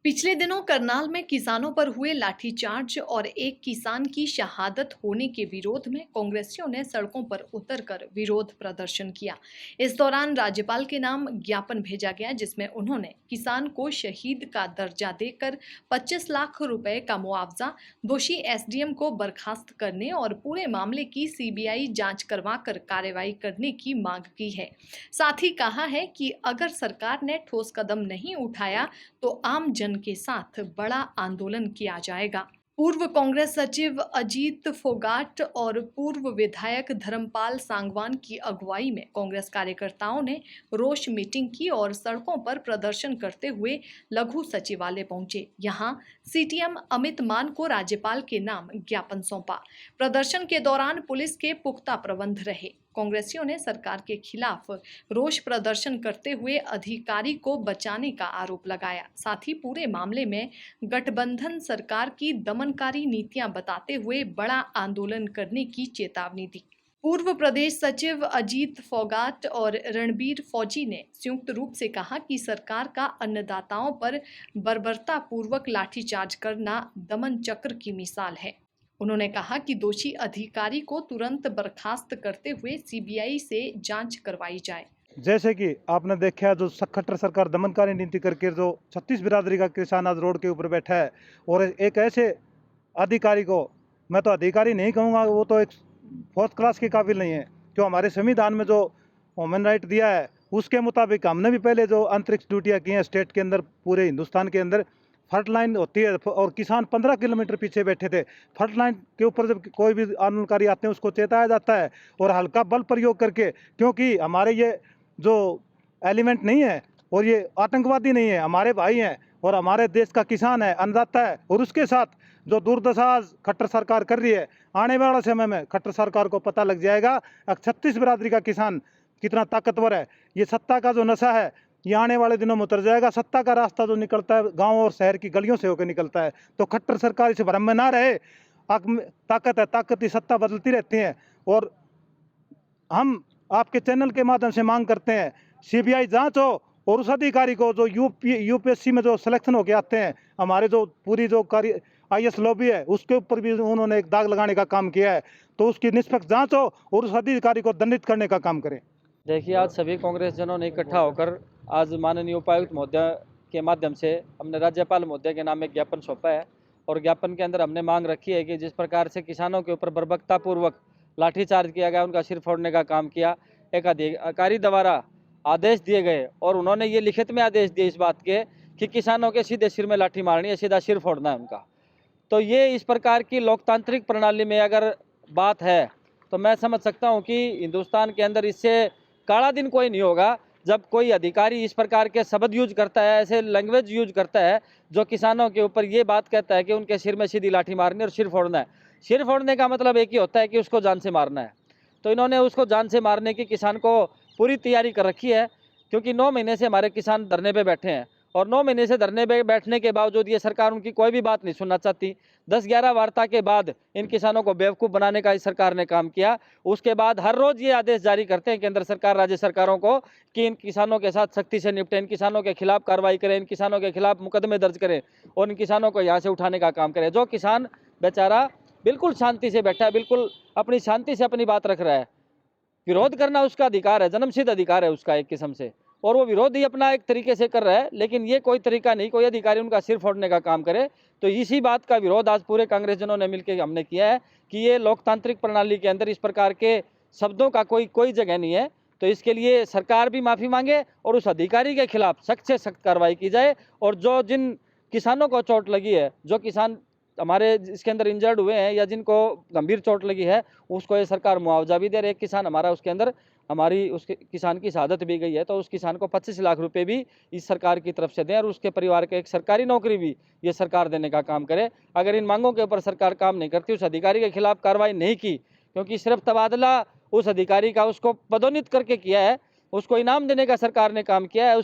पिछले दिनों करनाल में किसानों पर हुए लाठीचार्ज और एक किसान की शहादत होने के विरोध में कांग्रेसियों ने सड़कों पर उतरकर विरोध प्रदर्शन किया। इस दौरान राज्यपाल के नाम ज्ञापन भेजा गया, जिसमें उन्होंने किसान को शहीद का दर्जा देकर 25 लाख रुपए का मुआवजा, दोषी एसडीएम को बर्खास्त करने और पूरे मामले की सीबीआई जांच करवाकर कार्रवाई करने की मांग की है। साथ ही कहा है कि अगर सरकार ने ठोस कदम नहीं उठाया तो आम जन के साथ बड़ा आंदोलन किया जाएगा। पूर्व कांग्रेस सचिव अजीत फोगाट और पूर्व विधायक धर्मपाल सांगवान की अगुवाई में कांग्रेस कार्यकर्ताओं ने रोष मीटिंग की और सड़कों पर प्रदर्शन करते हुए लघु सचिवालय पहुंचे। यहां सीटीएम अमित मान को राज्यपाल के नाम ज्ञापन सौंपा। प्रदर्शन के दौरान पुलिस के पुख्ता प्रबंध रहे। कांग्रेसियों ने सरकार के खिलाफ रोष प्रदर्शन करते हुए अधिकारी को बचाने का आरोप लगाया। साथ ही पूरे मामले में गठबंधन सरकार की दमनकारी नीतियां बताते हुए बड़ा आंदोलन करने की चेतावनी दी। पूर्व प्रदेश सचिव अजीत फोगाट और रणबीर फौजी ने संयुक्त रूप से कहा कि सरकार का अन्नदाताओं पर बर्बरतापूर्वक लाठीचार्ज करना दमन चक्र की मिसाल है। उन्होंने कहा कि दोषी अधिकारी को तुरंत बर्खास्त करते हुए सीबीआई से जांच करवाई जाए। जैसे कि आपने देखा, जो खट्टर सरकार दमनकारी नीति करके जो 36 बिरादरी का किसान आज रोड के ऊपर बैठा है, और एक ऐसे अधिकारी को, मैं तो अधिकारी नहीं कहूँगा, वो तो एक फोर्थ क्लास के काबिल नहीं है। जो हमारे संविधान में जो ह्यूमन राइट दिया है उसके मुताबिक हमने भी पहले जो अंतरिक्ष ड्यूटियाँ की हैं स्टेट के अंदर, पूरे हिंदुस्तान के अंदर फ्रंट लाइन होती है और किसान 15 किलोमीटर पीछे बैठे थे। फ्रंट लाइन के ऊपर जब कोई भी आंदोलनकारी आते हैं उसको चेताया जाता है और हल्का बल प्रयोग करके, क्योंकि हमारे ये जो एलिमेंट नहीं है और ये आतंकवादी नहीं है, हमारे भाई हैं और हमारे देश का किसान है, अन्नदाता है। और उसके साथ जो दुर्दशा आज खट्टर सरकार कर रही है, आने वाले समय में खट्टर सरकार को पता लग जाएगा 36 बिरादरी का किसान कितना ताकतवर है। ये सत्ता का जो नशा है ये आने वाले दिनों में उतर जाएगा। सत्ता का रास्ता जो निकलता है गांव और शहर की गलियों से होकर निकलता है। तो खट्टर सरकार इस भ्रम में ना रहे। ताकत है, ताकत की सत्ता बदलती रहती है। और हम आपके चैनल के माध्यम से मांग करते हैं सीबीआई जांच हो और उस अधिकारी को जो यूपीएससी में जो सिलेक्शन होके आते हैं, हमारे जो पूरी जो कार्य आईएएस लॉबी है उसके ऊपर भी उन्होंने एक दाग लगाने का काम किया है, तो उसकी निष्पक्ष जांच हो और उस अधिकारी को दंडित करने का काम करें। देखिए, आज सभी कांग्रेस जनों ने इकट्ठा होकर आज माननीय उपायुक्त महोदय के माध्यम से हमने राज्यपाल महोदय के नाम एक ज्ञापन सौंपा है। और ज्ञापन के अंदर हमने मांग रखी है कि जिस प्रकार से किसानों के ऊपर बर्बरतापूर्वक लाठीचार्ज किया गया, उनका सिर फोड़ने का काम किया, एक अधिकारी द्वारा आदेश दिए गए और उन्होंने ये लिखित में आदेश दिए इस बात के कि किसानों के सीधे सिर में लाठी मारनी है, सीधा सिर फोड़ना है उनका। तो ये इस प्रकार की लोकतांत्रिक प्रणाली में अगर बात है तो मैं समझ सकता हूँ कि हिंदुस्तान के अंदर इससे काला दिन कोई नहीं होगा जब कोई अधिकारी इस प्रकार के शब्द यूज करता है, ऐसे लैंग्वेज यूज करता है जो किसानों के ऊपर ये बात कहता है कि उनके सिर में सीधी लाठी मारनी और सिर फोड़ना है। सिर फोड़ने का मतलब एक ही होता है कि उसको जान से मारना है। तो इन्होंने उसको जान से मारने की किसान को पूरी तैयारी कर रखी है, क्योंकि 9 महीने से हमारे किसान धरने पे बैठे हैं और 9 महीने से धरने पे बैठने के बावजूद ये सरकार उनकी कोई भी बात नहीं सुनना चाहती। 10-11 वार्ता के बाद इन किसानों को बेवकूफ़ बनाने का इस सरकार ने काम किया। उसके बाद हर रोज़ ये आदेश जारी करते हैं केंद्र सरकार राज्य सरकारों को कि इन किसानों के साथ सख्ती से निपटें, इन किसानों के खिलाफ कार्रवाई करें, इन किसानों के खिलाफ मुकदमे दर्ज करें और इन किसानों को यहाँ से उठाने का काम करें। जो किसान बेचारा बिल्कुल शांति से बैठा है, बिल्कुल अपनी शांति से अपनी बात रख रहा है, विरोध करना उसका अधिकार है, जन्मसिद्ध अधिकार है उसका एक किस्म से, और वो विरोध ही अपना एक तरीके से कर रहा है। लेकिन ये कोई तरीका नहीं कोई अधिकारी उनका सिर फोड़ने का काम करे। तो इसी बात का विरोध आज पूरे कांग्रेस जनों ने मिलकर हमने किया है कि ये लोकतांत्रिक प्रणाली के अंदर इस प्रकार के शब्दों का कोई जगह नहीं है। तो इसके लिए सरकार भी माफ़ी मांगे और उस अधिकारी के खिलाफ सख्त से सख्त कार्रवाई की जाए। और जो जिन किसानों को चोट लगी है, जो किसान हमारे इसके अंदर इंजर्ड हुए हैं या जिनको गंभीर चोट लगी है, उसको ये सरकार मुआवजा भी दे रही है। एक किसान हमारा उसके अंदर हमारी उसके किसान की शहादत भी गई है, तो उस किसान को 25 लाख रुपए भी इस सरकार की तरफ से दें और उसके परिवार को एक सरकारी नौकरी भी ये सरकार देने का काम करे। अगर इन मांगों के ऊपर सरकार काम नहीं करती, उस अधिकारी के खिलाफ कार्रवाई नहीं की, क्योंकि सिर्फ तबादला उस अधिकारी का उसको पदोन्नत करके किया है, उसको इनाम देने का सरकार ने काम किया है,